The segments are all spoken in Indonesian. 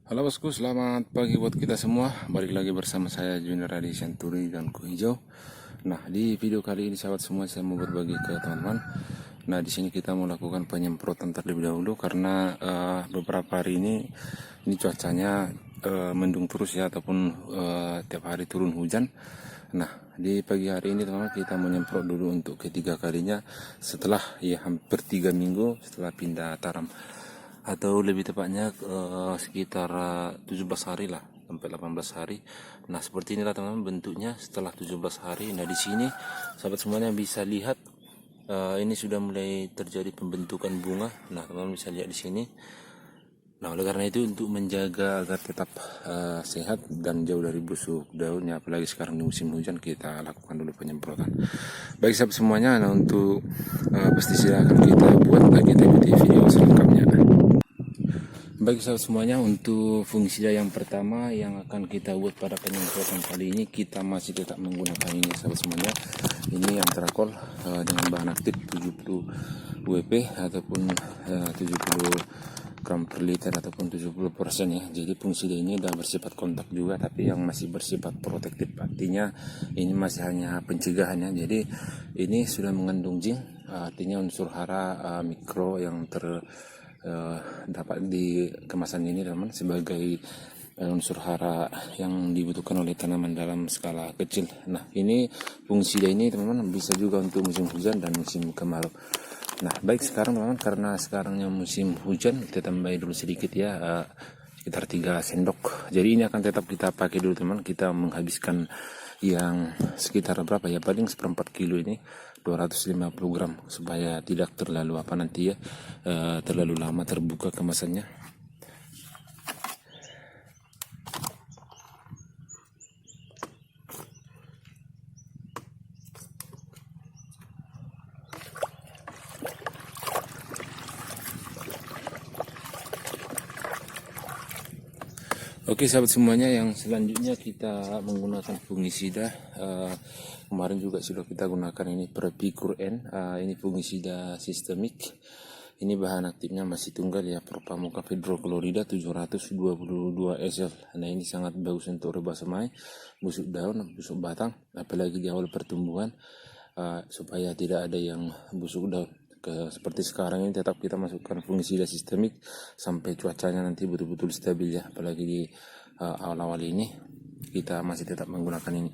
Halo bosku, selamat pagi buat kita semua. Balik lagi bersama saya Junior Adi Santuri dan Ku Hijau. Nah, di video kali ini sahabat semua saya mau berbagi ke teman-teman. Nah, di sini kita mau lakukan penyemprotan terlebih dahulu karena beberapa hari ini cuacanya mendung terus ya, ataupun tiap hari turun hujan. Nah, di pagi hari ini teman-teman kita menyemprot dulu untuk ketiga kalinya setelah ya hampir 3 minggu setelah pindah tanam, atau lebih tepatnya sekitar 17 hari lah sampai 18 hari. Nah, seperti inilah teman-teman bentuknya setelah 17 hari. Nah, di sini sahabat semuanya bisa lihat ini sudah mulai terjadi pembentukan bunga. Nah, teman-teman bisa lihat di sini. Nah, oleh karena itu untuk menjaga agar tetap sehat dan jauh dari busuk daunnya, apalagi sekarang di musim hujan, kita lakukan dulu penyemprotan. Baik sahabat semuanya, nah untuk pestisida akan kita buat, kita ikuti video selengkapnya. Baik sahabat semuanya, untuk fungisida yang pertama yang akan kita buat pada penyemprotan kali ini, kita masih tetap menggunakan ini sahabat semuanya. Ini Antrakol dengan bahan aktif 70 WP ataupun 70 gram per liter ataupun 70% ya. Jadi fungisida ini sudah bersifat kontak juga, tapi yang masih bersifat protektif, artinya ini masih hanya pencegahan ya. Jadi ini sudah mengandung zinc, artinya unsur hara mikro yang dapat di kemasan ini teman-teman sebagai unsur hara yang dibutuhkan oleh tanaman dalam skala kecil. Nah, ini fungisida ini teman-teman bisa juga untuk musim hujan dan musim kemarau. Nah, baik sekarang teman-teman, karena sekarangnya musim hujan, kita tambahin dulu sedikit ya, sekitar 3 sendok. Jadi ini akan tetap kita pakai dulu teman. Kita menghabiskan yang sekitar berapa ya, paling 1/4 kilo ini 250 gram supaya tidak terlalu nanti ya terlalu lama terbuka kemasannya. Oke sahabat semuanya, yang selanjutnya kita menggunakan fungisida. Kemarin juga sudah kita gunakan ini Prepicur N. Ini fungisida sistemik. Ini bahan aktifnya masih tunggal ya, Propamoxaf hidroklorida 722 SL. Nah, ini sangat bagus untuk rebah semai, busuk daun, busuk batang, apalagi di awal pertumbuhan, supaya tidak ada yang busuk daun. Seperti sekarang ini tetap kita masukkan fungisida sistemik sampai cuacanya nanti betul-betul stabil ya, apalagi di awal-awal ini kita masih tetap menggunakan ini.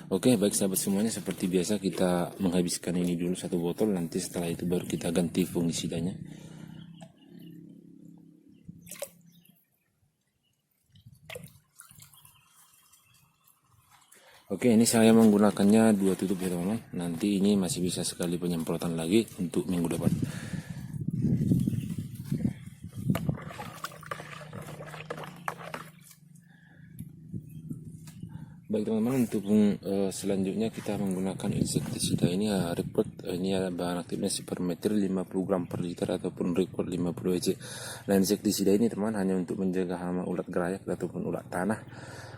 Oke, baik sahabat semuanya, seperti biasa kita menghabiskan ini dulu 1 botol, nanti setelah itu baru kita ganti fungisidanya. Oke, ini saya menggunakannya 2 tutup ya teman-teman. Nanti ini masih bisa sekali penyemprotan lagi untuk minggu depan. Baik teman-teman, untuk selanjutnya kita menggunakan insektisida ini ya, Record. Ini ya bahan aktifnya Cypermetril 50 gram per liter ataupun Record 50 EC. Nah, insektisida ini teman hanya untuk menjaga hama ulat gerayak ataupun ulat tanah,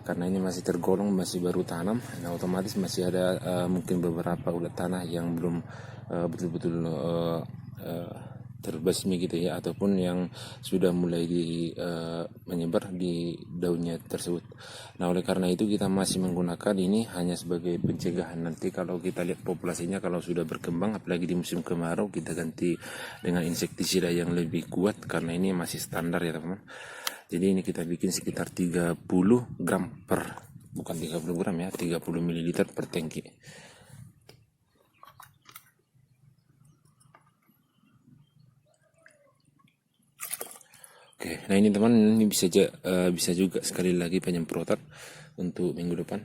karena ini masih tergolong masih baru tanam. Nah, otomatis masih ada mungkin beberapa ulat tanah yang belum betul-betul terbasmi gitu ya, ataupun yang sudah mulai menyebar di daunnya tersebut. Nah, oleh karena itu kita masih menggunakan ini hanya sebagai pencegahan. Nanti kalau kita lihat populasinya kalau sudah berkembang, apalagi di musim kemarau, kita ganti dengan insektisida yang lebih kuat, karena ini masih standar ya teman-teman. Jadi ini kita bikin sekitar 30 gram per, bukan 30 gram ya, 30 ml per tangki. Oke, nah ini teman, ini bisa juga sekali lagi penyemprotan untuk minggu depan.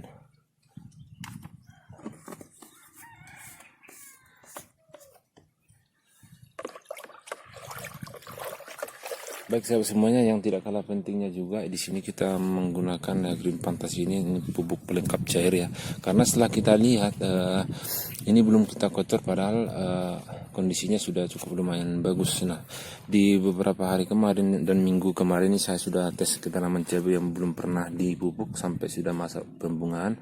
Baik sahabat semuanya, yang tidak kalah pentingnya juga di sini kita menggunakan Green Fantasi ini pupuk pelengkap cair ya. Karena setelah kita lihat ini belum kita kotor, padahal kondisinya sudah cukup lumayan bagus. Nah, di beberapa hari kemarin dan minggu kemarin ini saya sudah tes ke tanaman cabai yang belum pernah dipupuk sampai sudah masa pembungaan.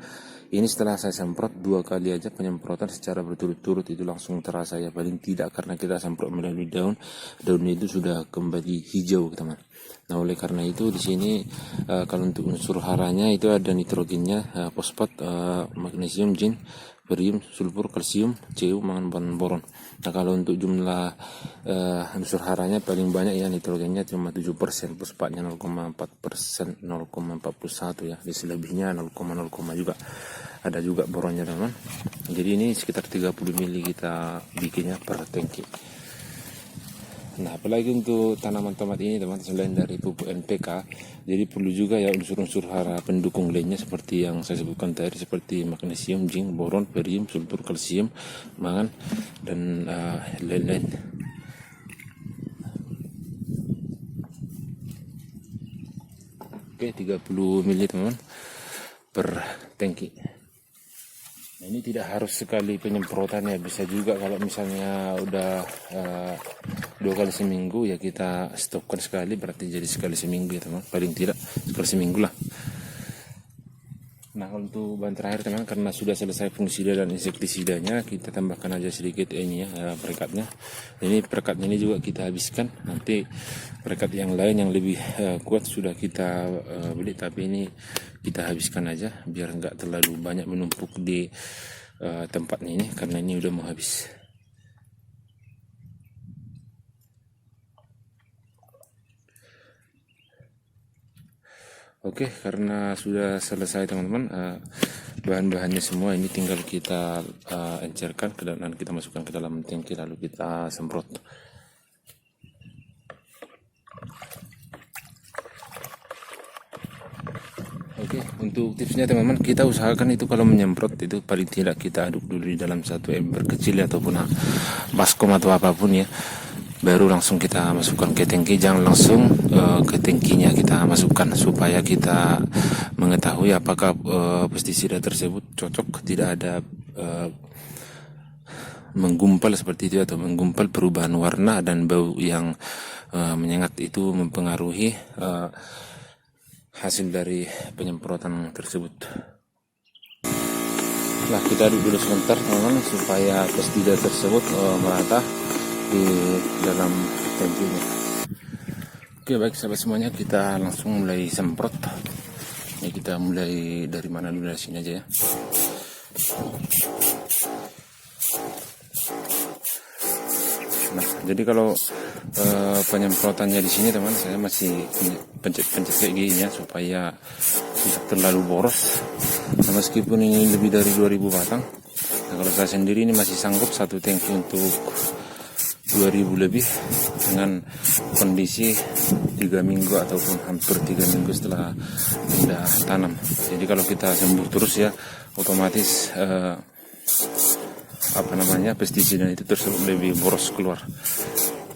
Ini setelah saya semprot 2 kali aja penyemprotan secara berturut-turut itu langsung terasa ya, paling tidak karena kita semprot melalui daunnya itu sudah kembali hijau teman. Nah oleh karena itu di sini kalau untuk unsur haranya itu ada nitrogennya, fosfat, magnesium, zinc, barium, sulfur, kalsium, Cu, mangan, boron. Nah kalau untuk jumlah unsur haranya paling banyak ya nitrogennya cuma 7%, fosfatnya 0,4%, 0,41 ya, di selebihnya 0,0 juga. Ada juga boronnya teman. Jadi ini sekitar 30 ml kita bikinnya per tangki. Nah apalagi untuk tanaman tomat ini teman, selain dari pupuk NPK, jadi perlu juga ya unsur-unsur hara pendukung lainnya seperti yang saya sebutkan tadi, seperti magnesium, zinc, boron, barium, sulfur, kalsium, mangan, dan lain-lain. Oke, 30 ml teman per tangki. Nah, ini tidak harus sekali penyemprotannya, bisa juga kalau misalnya udah 2 kali seminggu ya kita stopkan sekali, berarti jadi sekali seminggu ya teman, paling tidak sekali seminggu lah. Nah untuk bahan terakhir teman, karena sudah selesai fungisida dan insektisidanya, kita tambahkan aja sedikit ini ya, perekatnya. Ini perekatnya ini juga kita habiskan, nanti perekat yang lain yang lebih kuat sudah kita beli, tapi ini kita habiskan aja biar nggak terlalu banyak menumpuk di tempatnya ini, karena ini udah mau habis. Oke, karena sudah selesai teman-teman, bahan-bahannya semua ini tinggal kita encerkan ke dalam, kita masukkan ke dalam tangki lalu kita semprot. Oke, untuk tipsnya teman-teman, kita usahakan itu kalau menyemprot itu paling tidak kita aduk dulu di dalam satu ember kecil ataupun baskom atau apapun ya, baru langsung kita masukkan ke tangki. Jangan langsung ke tangkinya kita masukkan, supaya kita mengetahui apakah pestisida tersebut cocok, tidak ada menggumpal seperti itu atau menggumpal, perubahan warna dan bau yang menyengat itu mempengaruhi hasil dari penyemprotan tersebut. Nah kita aduk dulu sebentar teman-teman supaya pestisida tersebut merata di dalam tangkinya. Oke baik sahabat semuanya, kita langsung mulai semprot. Ini kita mulai dari mana dulu, dari sini aja ya. Nah jadi kalau penyemprotannya di sini teman, saya masih pencet-pencet kayak gini ya, supaya tidak terlalu boros. Nah, meskipun ini lebih dari 2000 batang, nah, kalau saya sendiri ini masih sanggup satu tangki untuk 2000 lebih dengan kondisi 3 minggu ataupun hampir 3 minggu setelah pindah tanam. Jadi kalau kita sembuh terus ya, otomatis pestisida itu tersebut lebih boros keluar.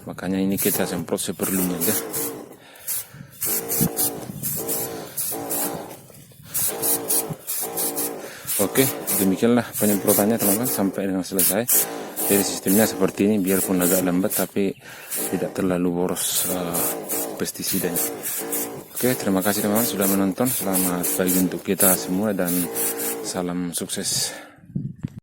Makanya ini kita semprot seperlunya aja. Oke, demikianlah penyemprotannya teman-teman sampai dengan selesai. Jadi sistemnya seperti ini, biarpun agak lambat tapi tidak terlalu boros pestisidanya. Oke, terima kasih teman-teman sudah menonton. Selamat pagi untuk kita semua dan salam sukses.